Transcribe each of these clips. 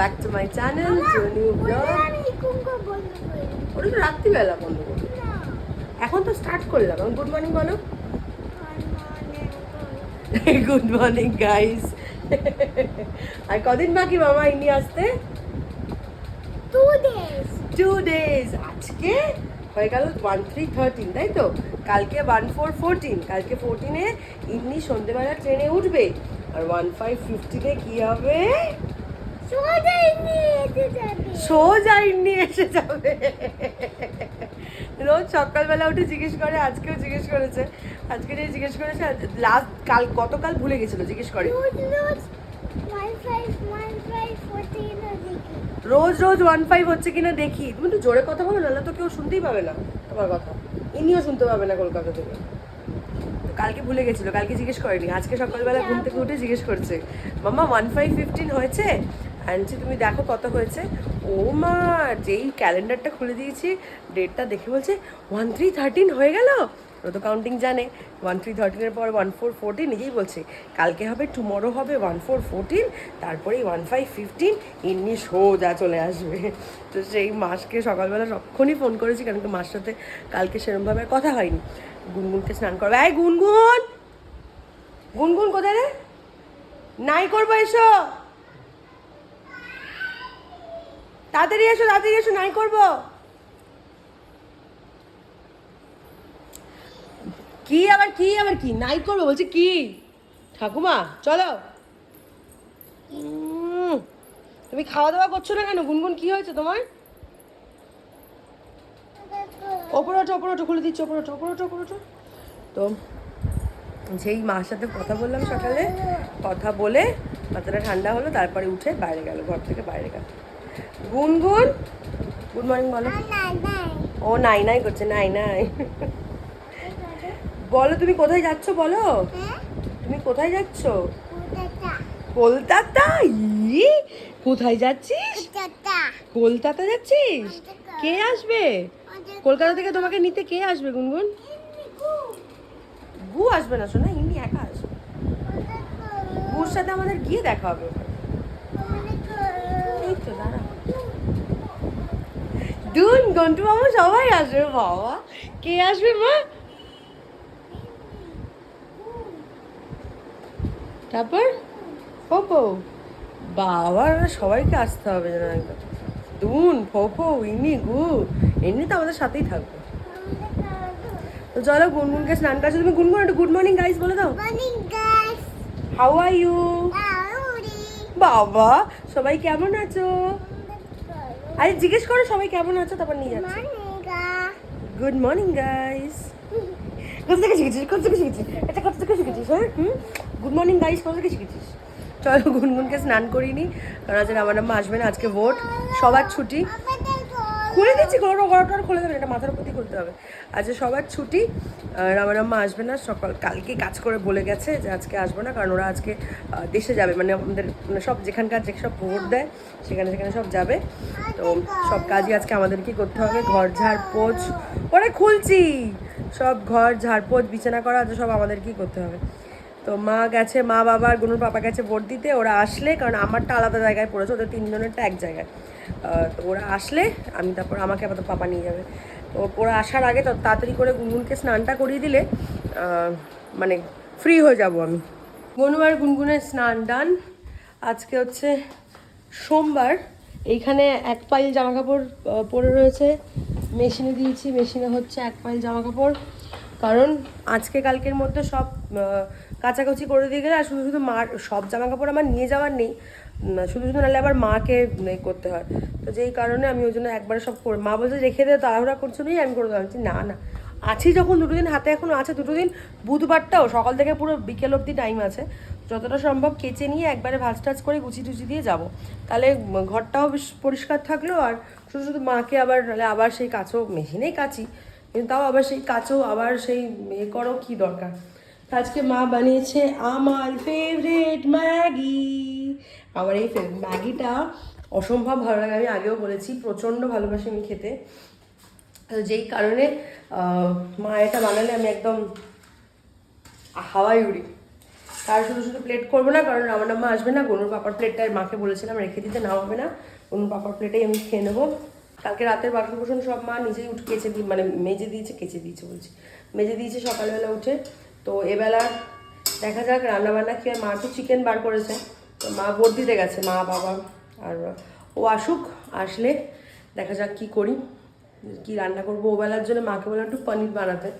back to my channel, to a new vlog. ওটা তো রাত্রিবেলা বন্ধ করবো, এখন তো স্টার্ট করলাম। গুড মর্নিং বলো। Good morning guys. আর কদিন বাকি মামা ইনি আসতে? 2 days। আজকে হয়ে গেল 1-3-13, তাই তো? কালকে 1-4-14, কালকে 14-এ ইনি সন্ধ্যেবেলা ট্রেনে উঠবে, আর 1-5-15-এ কি হবে? সোজা ইনি এসে যাবে। রোজ সকালবেলা উঠে জিজ্ঞেস করে, আজকেও জিজ্ঞেস করেছে, আজকে জিজ্ঞেস করেছে, লাস্ট গতকাল ভুলে গেছিল, জিজ্ঞেস করে রোজ 1-5 হচ্ছে কিনা দেখি। তুমি একটু জোরে কথা বলো, নাহলে তো কেউ শুনতেই পাবে না তোমার কথা, ইনিও শুনতে পাবে না কলকাতা থেকে। কালকে ভুলে গেছিল, কালকে জিজ্ঞেস করেনি, আজকে সকালবেলা ঘুম থেকে উঠে জিজ্ঞেস করছে, মামা 1-5-15 হয়েছে? আনছি তুমি দেখো কত হয়েছে। ও মা, যেই ক্যালেন্ডারটা খুলে দিয়েছি ডেটটা দেখে বলছে 1-3-13 হয়ে গেল। ও তো কাউন্টিং জানে, 1-3-13-এর পর 1-4-14, নিজেই বলছে কালকে হবে, টুমরো হবে 1-4-14, তারপরেই 1-5-15 এমনি সোজা চলে আসবে। তো সেই মাসকে সকালবেলা সক্ষণই ফোন করেছি, কারণ কি মার সাথে কালকে সেরকমভাবে কথা হয়নি। গুনগুনকে স্নান করবে। এই গুনগুন, গুনগুন কোথায় রে? নাই করবো, এসো তাড়াতাড়ি এসো, তাড়াতাড়ি এসো, নাই করবো। কি আবার কি নাই করবো বলছি? কি ঠাকুমা চলো। তুমি খাওয়া দাওয়া করছো না কেন? গুনগুন কি হয়েছে তোমার? ওপরে ওঠো, খুলে দিচ্ছি, ওপরে ওঠো। তো যেই মার সাথে কথা বললাম সকালে, কথা বলে মাথাটা ঠান্ডা হলো, তারপরে উঠে বাইরে গেল, ঘর থেকে বাইরে গেল। গুনগুন গুড মর্নিং বলো। ও নাই করছে, নাই বলো তুমি কোথায় যাচ্ছ, বলো তুমি কোথায় যাচ্ছ? কলকাতা। কোথায় যাচ্ছিস? কলকাতা যাচ্ছিস? কে আসবে কলকাতা থেকে তোমাকে নিতে? কে আসবে গুনগুন? গু আসবে না শোনা, ইনি একা আসবে। গুর সাথে আমাদের গিয়ে দেখা হবে। এই তো দাঁড়া, দুন গন্টু মামা সবাই আসবে। বাবা, কে আসবে মা? তারপর ফোফো, বাবা সবাইকে আসতে হবে যেন একদম। দুন, ফোফো, ইনি, গু, এমনি তো আমাদের সাথেই থাকবে। তো চলো গুনগুনকে স্নান কাছে। তুমি গুনগুন একটু গুড মর্নিং গাইস বলে দাও। How are you? বাবা সবাই কেমন আছো? আরে জিজ্ঞেস করো সবাই কেমন আছো, তারপর নিয়ে যাচ্ছি। Good morning guys. কোথা থেকে শিখেছিস? এটা কোথা থেকে শিখেছিস? হ্যাঁ, গুড মর্নিং গাইস কোথা থেকে শিখেছিস? চলো গুনগুনকে স্নান করিনি, কারণ আজকে আমার আম্মা আসবে না, আজকে ভোট, সবার ছুটি। খুলে দিচ্ছি, ঘরটা খুলে দেবেন, এটা মাথার উপর দিয়ে খুলতে হবে। আজকে সবার ছুটি, আর আমার আম্মা আসবে না। কালকে কাজ করে বলে গেছে যে আজকে আসবো না, কারণ ওরা আজকে দেশে যাবে, মানে আমাদের মানে সব যেখানকার যেসব ভোট দেয় সেখানে সব যাবে। তো সব কাজই আজকে আমাদেরকেই করতে হবে, ঘর ঝাড় পোছ, ওরা খুলছি, সব ঘর ঝাড় পোছ বিছানা করা সব আমাদেরকেই করতে হবে। তো মা গেছে, মা বাবা আর গুনুর পাপা গেছে ভোট দিতে। ওরা আসলে, কারণ আমারটা আলাদা জায়গায় পড়েছে, ওদের 3 জনেরটা এক জায়গায়। তো ওরা আসলে আমি তারপর আমাকে আবার পাপা নিয়ে যাবে। তো ওরা আসার আগে তো তাড়াতাড়ি করে গুনগুনকে স্নানটা করিয়ে দিলে মানে ফ্রি হয়ে যাব আমি। গুনু আর গুনগুনের স্নান ডান। আজকে হচ্ছে সোমবার। এইখানে 1 পাইল জামা কাপড় পরে রয়েছে, মেশিনে দিয়েছি, মেশিনে হচ্ছে 1 পাইল জামা কাপড়, কারণ আজকে কালকের মধ্যে সব কাচাকুচি করে দিয়ে গেলে, আর শুধু মার সব জামা কাপড় আমার নিয়ে যাওয়ার নেই, শুধু নাহলে আবার মাকে করতে হয়। তো যেই কারণে আমি ওই জন্য একবারে সব করে, মা বলছে রেখে দে, তাড়াহুড়া করছো নেই, আমি করে দেওয়া না আছি যখন 2 দিন হাতে এখনও আছে, 2 দিন বুধবারটাও সকাল থেকে পুরো বিকেল অবধি টাইম আছে, যতটা সম্ভব কেচে নিয়ে একবারে ভাজ টাজ করে গুছি টুচি দিয়ে যাব, তাহলে ঘরটাও বেশ পরিষ্কার থাকলো। আর শুধু মাকে আবার সেই কাচো, মেশিনেই কাচি কিন্তু তাও আবার সেই কাচো, আবার সেই করো, কি দরকার। আজকে মা বানিয়েছে আমার ফেভারিট ম্যাগি। আমার এই ম্যাগিটা অসম্ভব ভালো লাগে, আমি আগেও বলেছি, প্রচণ্ড ভালোবাসি আমি খেতে। যেই কারণে মা এটা বানালে আমি একদম হাওয়ায় উড়ি। আর শুধু শুধু প্লেট করবো না, কারণ আমার আম্মা আসবে না। গনুর পাপার প্লেটটা মাকে বলেছিলাম রেখে দিতে, নাও হবে না, গনুর পাপার প্লেটেই আমি খেয়ে নেবো। কালকে রাতের বাসন কোসন সব মা নিজেই উঠে কেচে দিই, মানে মেজে দিয়েছে, মেজে দিয়েছে সকালবেলা উঠে। তো এবেলা দেখা যাক রান্নাবান্না কি হয়। মা তো চিকেন বার করেছে, তো মা ভোট দিতে গেছে, মা বাবা আর ও আসুক, আসলে দেখা যাক কি করি, কি রান্না করবো। ওবেলার জন্য মাকে বললাম একটু পনির বানাতে,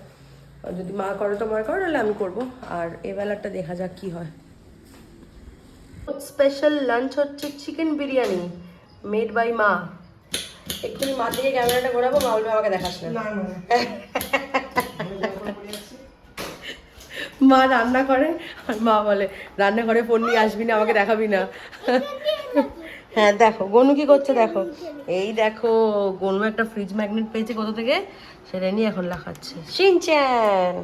যদি মা করে তো মা করে, নাহলে আমি করবো। আর এবেলাটা দেখা যাক কি হয়। স্পেশাল লাঞ্চ হচ্ছে চিকেন বিরিয়ানি মেড বাই মা। একটুখানি মা থেকে ক্যামেরাটা ঘোরাবো, মা বলবে আমাকে দেখাস না। মা রান্না করে আর মা বলে রান্না করে ফোন নিয়ে আসবি না, আমাকে দেখাবি না। হ্যাঁ দেখো গনু কি করছে দেখো, এই দেখো গনু একটা ফ্রিজ ম্যাগনেট পেয়েছে কোথা থেকে, সেটা নিয়ে এখন লাগাচ্ছে শিনচ্যান।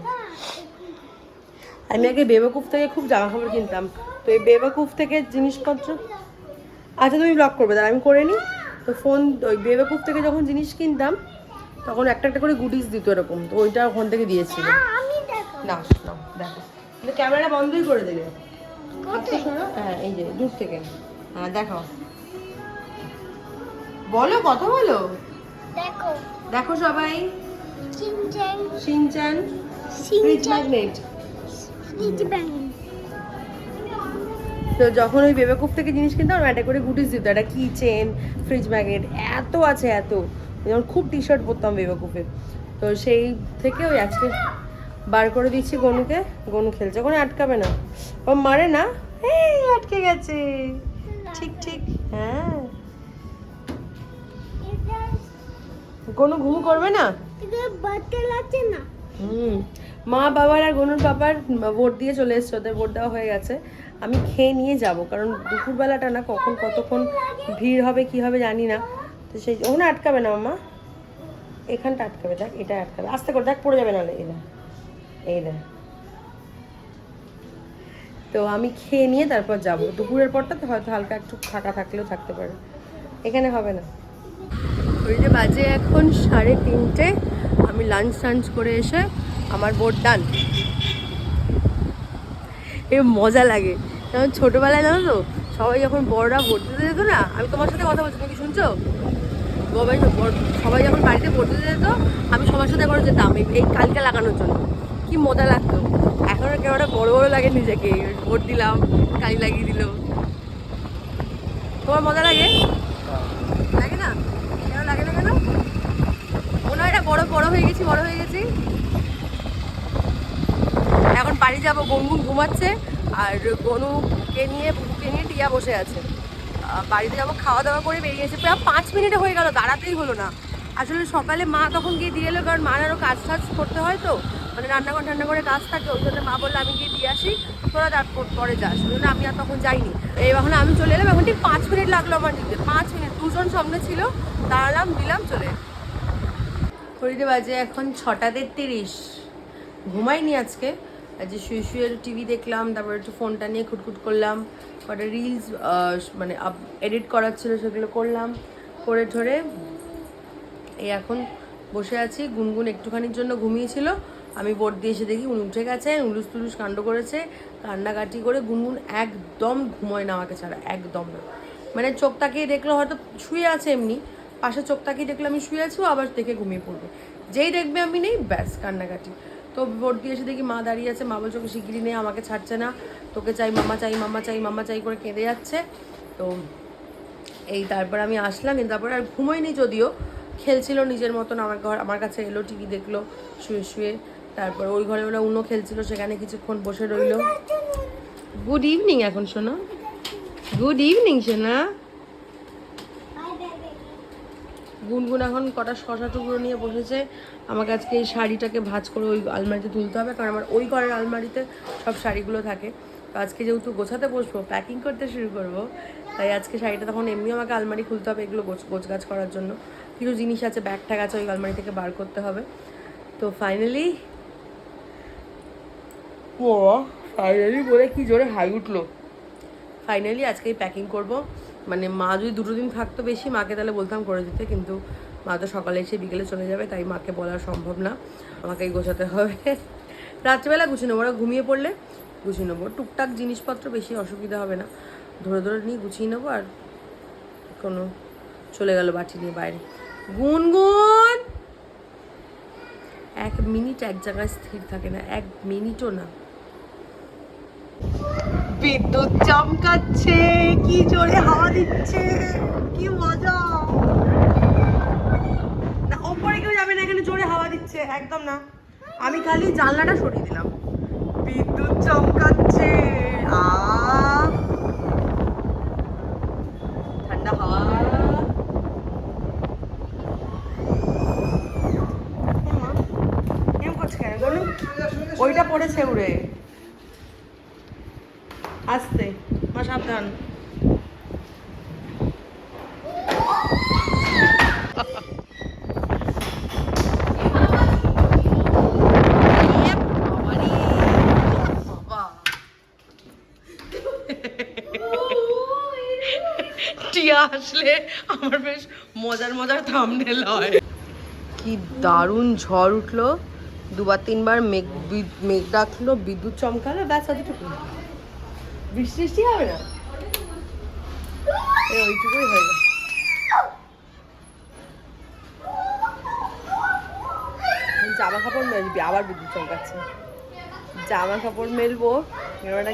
আমি আগে বেবাকুফ থেকে খুব জামা কাপড় কিনতাম, তো এই বেবাকুফ থেকে জিনিসপত্র, আচ্ছা তুমি ব্লগ করবে তাহলে আমি করে নিই। তো ফোন ওই বেবাকুফ থেকে যখন জিনিস কিনতাম তখন একটা একটা করে গুডিস দিত এরকম, তো ওইটা ওখান থেকে দিয়েছিল। না না দেখো, কিন্তু ক্যামেরাটা বন্ধই করে দিলে। হ্যাঁ এই যে দূর থেকে, হ্যাঁ দেখো, বলো কথা বলো। দেখো দেখো সবাই, Shinchan Shinchan fridge magnet. Fridge magnet. তো যখন ওই বেবাকুফ থেকে জিনিস কিনতাম একটা করে গুডিস দিত, একটা কি চেন, ফ্রিজ ম্যাগনেট, এত আছে এত। যেমন খুব টি শার্ট পরতাম বেবাকুফে, তো সেই থেকে ওই আজকে বার করে দিচ্ছি গনুকে। গনু খেলছে, ওখানে আটকাবে না, ও মারে না, এই আটকে গেছে। ঠিক ঠিক, হ্যাঁ গনু ঘুম করবে না। এটা বাচ্চা লাগছে না। মা বাবার আর গনুর পাপার ভোট দিয়ে চলে এসছে, ওদের ভোট দেওয়া হয়ে গেছে। আমি খেয়ে নিয়ে যাব, কারণ দুপুরবেলাটা না কখন কতক্ষণ ভিড় হবে কি হবে জানি না। তো সেই ওখানে আটকাবে না মামা, এখানটা আটকাবে, দেখ এটা আটকাবে, আস্তে করে দেখ, পড়ে যাবে নাহলে। এই না, তো আমি খেয়ে নিয়ে তারপর যাব। দুপুরের পরটাতে হয়তো হালকা একটু ফাঁকা থাকলেও থাকতে পারে, এখানে হবে না। ওই যে বাজে এখন 3:30, আমি লাঞ্চ টাঞ্চ করে এসে আমার বোর্ড ডান। এ মজা লাগে, যেমন ছোটোবেলায় জানো তো সবাই যখন বড়রা ভোট দিতে যেত না, আমি তোমার সাথে কথা বলছি, তুমি কি শুনছো? সবাই যখন বাড়িতে ভোট দিতে যেত, আমি সবার সাথে করে যেতাম এই কালকে লাগানোর জন্য, কি মজা লাগতো। এখন কেমন বড় বড় লাগে নিজেকে, ভোট দিলাম কালি লাগিয়ে দিল। তোমার মজা লাগে? লাগে না? কেন লাগে না কেন? মনে হয় এটা বড় হয়ে গেছি। এখন বাড়ি যাবো, গুনগুন ঘুমাচ্ছে আর গনুকে নিয়ে টিয়া বসে আছে। বাড়িতে যাবো, খাওয়া দাওয়া করে বেরিয়েছে, প্রায় 5 মিনিটে হয়ে গেল, দাঁড়াতেই হলো না। আসলে সকালে মা তখন গিয়ে দিয়ে এলো, কারণ মার আরও কাজ টাজ করতে হয়, তো মানে রান্না করে কাজ থাকে, ওই জন্য মা বললো আমি গিয়ে দিয়ে আসি, তোরা তারপর পরে যাস, ওই জন্য আমি আর তখন যাইনি। এখন আমি চলে এলাম, এখন ঠিক 5 মিনিট লাগলো আমার দিতে, 5 মিনিট, 2 জন সামনে ছিল, দাঁড়ালাম, দিলাম, চলে। ঘড়িতে বাজে এখন 6:30, ঘুমাইনি আজকে, যে শুয়ে টিভি দেখলাম, তারপর একটু ফোনটা নিয়ে খুটখুট করলাম, কটা রিলস মানে এডিট করার ছিল সেগুলো করলাম, করে ঠরে এই এখন বসে আছি। গুনগুন একটুখানির জন্য ঘুমিয়েছিল, আমি বোর্ড দিয়ে এসে দেখি উনি উঠে গেছে, উলুস তুলুস কাণ্ড করেছে, কান্নাকাটি করে। গুনগুন একদম ঘুমোয় না আমাকে ছাড়া, একদম না, মানে চোখ তাকিয়ে দেখলো হয়তো শুয়ে আছে, এমনি পাশে চোখ তাকিয়ে দেখলো আমি শুয়ে আছি, ও আবার দেখে ঘুমিয়ে পড়বে, যেই দেখবে আমি নেই ব্যাস কান্নাকাটি। তো ভোট দিয়ে এসে দেখি মা দাঁড়িয়ে আছে, মা বলছে ওকে শিগগিরি নেই, আমাকে ছাড়ছে না, তোকে চাই, মামা চাই করে কেঁদে যাচ্ছে। তো এই তারপর আমি আসলাম, কিন্তু তারপরে আর ঘুমোয়নি, যদিও খেলছিল নিজের মতন, আমার কাছে এলো, টিভি দেখলো শুয়ে। তারপর ওই ঘরে ওরা উনো খেলছিল, সেখানে কিছুক্ষণ বসে রইলো। গুড ইভিনিং এখন শোনো, গুড ইভিনিং শোনা। গুনগুন এখন কটা শশা টুকরো নিয়ে বসেছে। আমাকে আজকে এই শাড়িটাকে ভাঁজ করে ওই আলমারিতে তুলতে হবে, কারণ আমার ওই ঘরের আলমারিতে সব শাড়িগুলো থাকে। তো আজকে যেহেতু গোছাতে বসবো, প্যাকিং করতে শুরু করবো, তাই আজকে শাড়িটা তখন এমনিও আমাকে আলমারি খুলতে হবে, এগুলো গোছগাছ করার জন্য। কিছু জিনিস আছে, ব্যাগ ট্যাগ আছে, ওই আলমারি থেকে বার করতে হবে। তো ফাইনালি বলে কি জোরে হাই উঠলো। ফাইনালি আজকেই প্যাকিং করব। মানে মা যদি 2 দিন থাকতো বেশি, মাকে তাহলে বলতাম করে দিতে, কিন্তু মা তো সকালে এসে বিকেলে চলে যাবে, তাই মাকে বলা সম্ভব না, আমাকেই গোছাতে হবে। রাত্রিবেলা গুছিয়ে নেবো, ওরা ঘুমিয়ে পড়লে গুছিয়ে নেবো। টুকটাক জিনিসপত্র, বেশি অসুবিধা হবে না, ধরে ধরে নিয়ে গুছিয়ে নেবো। আর কোনো চলে গেল বাটি নিয়ে বাইরে। গুনগুন 1 মিনিট এক জায়গায় স্থির থাকে না, 1 মিনিটও না। বিদ্যুৎ চমকাচ্ছে, কি জোরে হাওয়া দিচ্ছে, কি মজা। না ওপরে কেউ যাবে না, এখানে জোরে হাওয়া দিচ্ছে একদম না। আমি খালি জানলাটা সরিয়ে দিলাম। বিদ্যুৎ চমকাচ্ছে, ঠান্ডা হাওয়া। কেমন করছে কেন বলুন? ওইটা পড়েছে উড়ে। আসতে মা, সাবধান। টিয়া আসলে আমার বেশ মজার মজার থাম্বনেল হয়। কি দারুণ ঝড় উঠলো, 2-3 বার মেঘ ডাকলো, বিদ্যুৎ চমকালো, ব্যাস এতটুকু। বৃষ্টি হবে না, ওইটুকুই হয়ে গেল। জামা কাপড় মেলবি, আবার বিদ্যুৎ চমকাচ্ছে। জামা কাপড় মেলবো,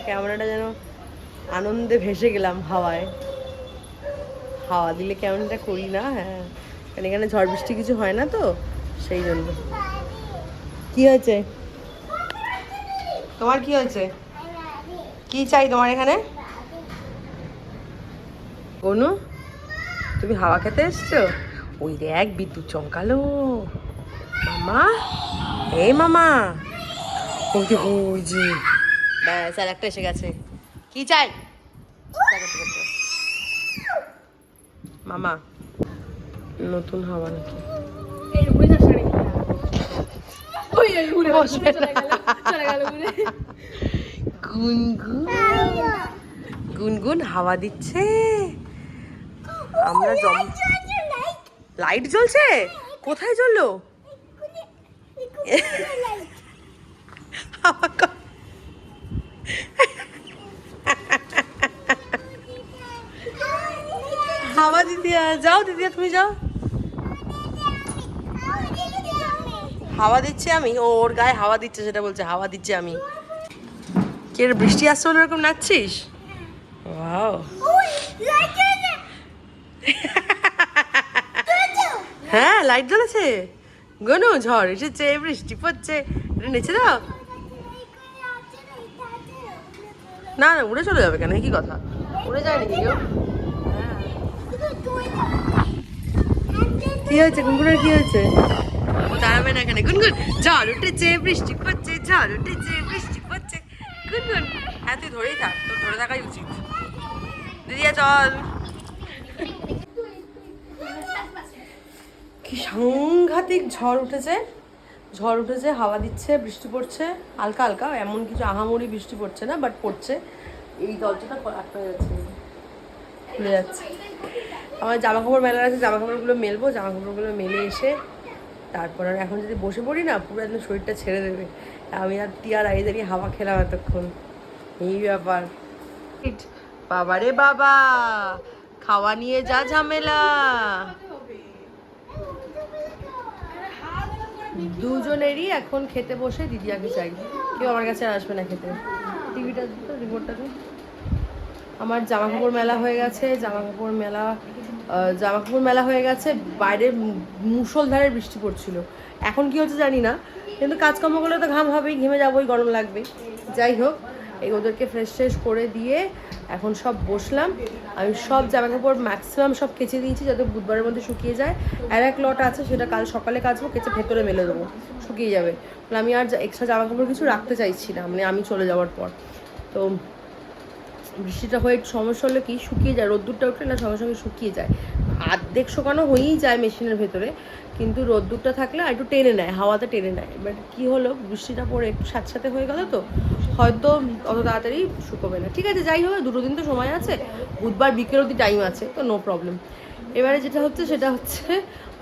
ক্যামেরাটা যেন আনন্দে ভেসে গেলাম হাওয়ায়। হাওয়া দিলে কেমনটা করি না? হ্যাঁ, কারণ এখানে ঝড় বৃষ্টি কিছু হয় না তো, সেই জন্য। কি হয়েছে তোমার? কি হয়েছে? কি চাই তোমার এখানে? অনু, তুমি হাওয়া খেতে এসছো? ওই দেখ বিদ্যুৎ চমকালো। মামা, এই মামা, ওই যে ওই যে, ব্যাস আর একটা এসে গেছে। কি চাই? মামা, নতুন হাওয়া নাকি? গুনগুন গুনগুন হাওয়া দিচ্ছে। আমরা লাইট জ্বলছে? কোথায় জ্বললো? হাওয়া দিদিয়া, যাও দিদিয়া, তুমি যাও। হাওয়া দিচ্ছে আমি, ওর গায়ে হাওয়া দিচ্ছে সেটা বলছে, হাওয়া দিচ্ছে আমি। কে রে, বৃষ্টি আসছে বলে এরকম নাচছিস? ওয়াও, হ্যাঁ লাইট জ্বলেছে। গনু, ঝড় এসেছে, বৃষ্টি পড়ছে, এটা নেচে দাও। না না, উড়ে চলে যাবে কেন? কি কথা, উড়ে যায় নাকি কেউ? কি হয়েছে গুনগুনের? কি হয়েছে? ও দাঁড়াবে না এখানে। গুনগুন, ঝড় উঠেছে, বৃষ্টি পড়ছে, ঝড় উঠেছে, বৃষ্টি পড়ছে। গুনগুন, হ্যাঁ তুই ধরেই থাক, তোর ধরে থাকাই উচিত। দিদিয়া চল। কি সাংঘাতিক ঝড় উঠেছে, ঝড় উঠেছে, হাওয়া দিচ্ছে, বৃষ্টি পড়ছে হালকা হালকা, এমন কিছু আহামরি বৃষ্টি পড়ছে না, বাট পড়ছে। এই দরজাটা আটকে যাচ্ছে, খুলে যাচ্ছে। আমার জামা কাপড় মেলার আছে, জামা কাপড়গুলো মেলবো, জামা কাপড়গুলো মেলে এসে তারপর আর এখন যদি বসে পড়ি না, পুরো একদম শরীরটা ছেড়ে দেবে। আমি আর টিয়ার আগে দাঁড়িয়ে হাওয়া খেলাম এতক্ষণ, এই ব্যাপার। বাবা রে বাবা, খাওয়া নিয়ে যা ঝামেলা। দুজনেরই এখন খেতে বসে দিদিয়াকে চাই, কেউ আমার কাছে আর আসবে না খেতে। টিভিটা দিত, রিমোটটা দিন। আমার জামা কাপড় মেলা হয়ে গেছে, জামা কাপড় মেলা হয়ে গেছে। বাইরে মুষলধারে বৃষ্টি পড়ছিল, এখন কি হচ্ছে জানি না, কিন্তু কাজকর্ম করলে তো ঘাম হবেই, ঘেমে যাবোই, গরম লাগবে। যাই হোক, এই ওদেরকে ফ্রেশ করে দিয়ে এখন সব বসলাম। আমি সব জামা কাপড় ম্যাক্সিমাম সব কেচে দিয়েছি, যাতে বুধবারের মধ্যে শুকিয়ে যায়। আর এক লট আছে, সেটা কাল সকালে কাচবো, কেচে ভেতরে মেলে দেবো, শুকিয়ে যাবে। আমি আর এক্সট্রা জামা কাপড় কিছু রাখতে চাইছি না, মানে আমি চলে যাওয়ার পর। তো বৃষ্টিটা হয়ে সমস্যা হলে কি, শুকিয়ে যায়, রোদ্দুরটা উঠলে না সঙ্গে সঙ্গে শুকিয়ে যায়। অর্ধেক শোকানো হয়েই যায় মেশিনের ভেতরে, কিন্তু রোদ্দুরটা থাকলে আর একটু টেনে নেয়, হাওয়াতে টেনে নেয়। বাট কী হলো, বৃষ্টিটা পরে একটু সাথে হয়ে গেল তো, হয়তো অত তাড়াতাড়ি শুকোবে না। ঠিক আছে, যাই হোক, 2 দিন তো সময় আছে, বুধবার বিকেল অবধি টাইম আছে, তো নো প্রবলেম। এবারে যেটা হচ্ছে সেটা হচ্ছে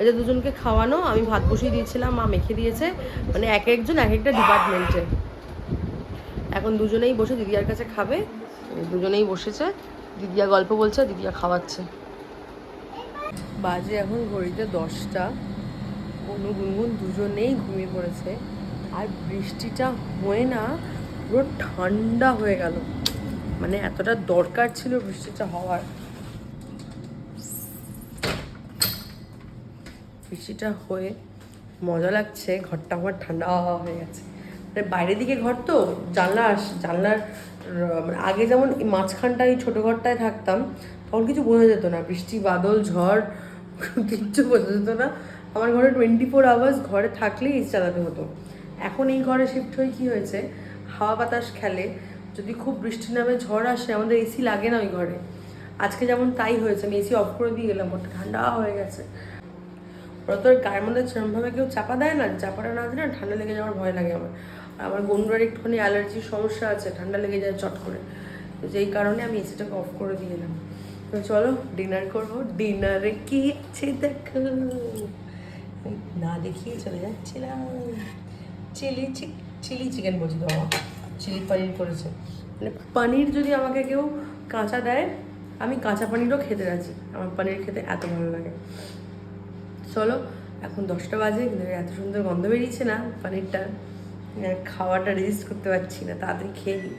এদের দুজনকে খাওয়ানো। আমি ভাত বসিয়ে দিয়েছিলাম, মা মেখে দিয়েছে, মানে এক একজন এক একটা ডিপার্টমেন্টে। এখন দুজনেই বসে দিদিয়ার কাছে খাবে। দুজনেই বসেছে, দিদিয়া গল্প বলছে, দিদিয়া খাওয়াচ্ছে। বাজে এখন ঘড়িতে 10টা। অনু গুনগুন দুজনেই ঘুমিয়ে পড়েছে। আর বৃষ্টিটা হয়ে না পুরো ঠান্ডা হয়ে গেল, মানে এতটা দরকার ছিল বৃষ্টিটা হওয়ার। বৃষ্টিটা হয়ে মজা লাগছে, ঘরটা আমার ঠান্ডা হয়ে গেছে। মানে বাইরের দিকে ঘর তো, জানলার মানে আগে যেমন মাঝখানটা ওই ছোটো ঘরটায় থাকতাম, তখন কিছু বোঝা যেত না, বৃষ্টি বাদল ঝড় কিচ্ছু বোঝা যেত না। আমার ঘরে 24 আওয়ার্স ঘরে থাকলেই এসি চালাতে হতো। এখন এই ঘরে শিফট হয়ে কী হয়েছে, হাওয়া বাতাস খেলে, যদি খুব বৃষ্টি নামে ঝড় আসে আমাদের এসি লাগে না ওই ঘরে। আজকে যেমন তাই হয়েছে, আমি এসি অফ করে দিয়ে গেলাম, ঘরটা ঠান্ডা হয়ে গেছে। ওরা তো আর গায়ের মধ্যে সেরকমভাবে কেউ চাপা দেয় না, চাপাটা না দিলে না ঠান্ডা লেগে যাওয়ার ভয় লাগে আমার। আর আমার গন্ডুরার একটুখানি অ্যালার্জির সমস্যা আছে, ঠান্ডা লেগে যায় চট করে, তো যেই কারণে আমি এসিটাকে অফ করে দিয়ে এলাম। তো চলো ডিনার করবো। ডিনারে কি আছে দেখো, না দেখিয়ে চলে যাচ্ছিলাম। চিলি চিকেন বলছি তো, চিলি পনির করেছে। মানে পনির যদি আমাকে কেউ কাঁচা দেয়, আমি কাঁচা পনিরও খেতে রাজি, আমার পনির খেতে এত ভালো লাগে। চলো এখন 10টা বাজে, কিন্তু এত সুন্দর গন্ধ বেরিয়েছে না পনিরটা, খাওয়াটা রেজিস্ট করতে পারছি না, তাড়াতাড়ি খেয়ে নিই।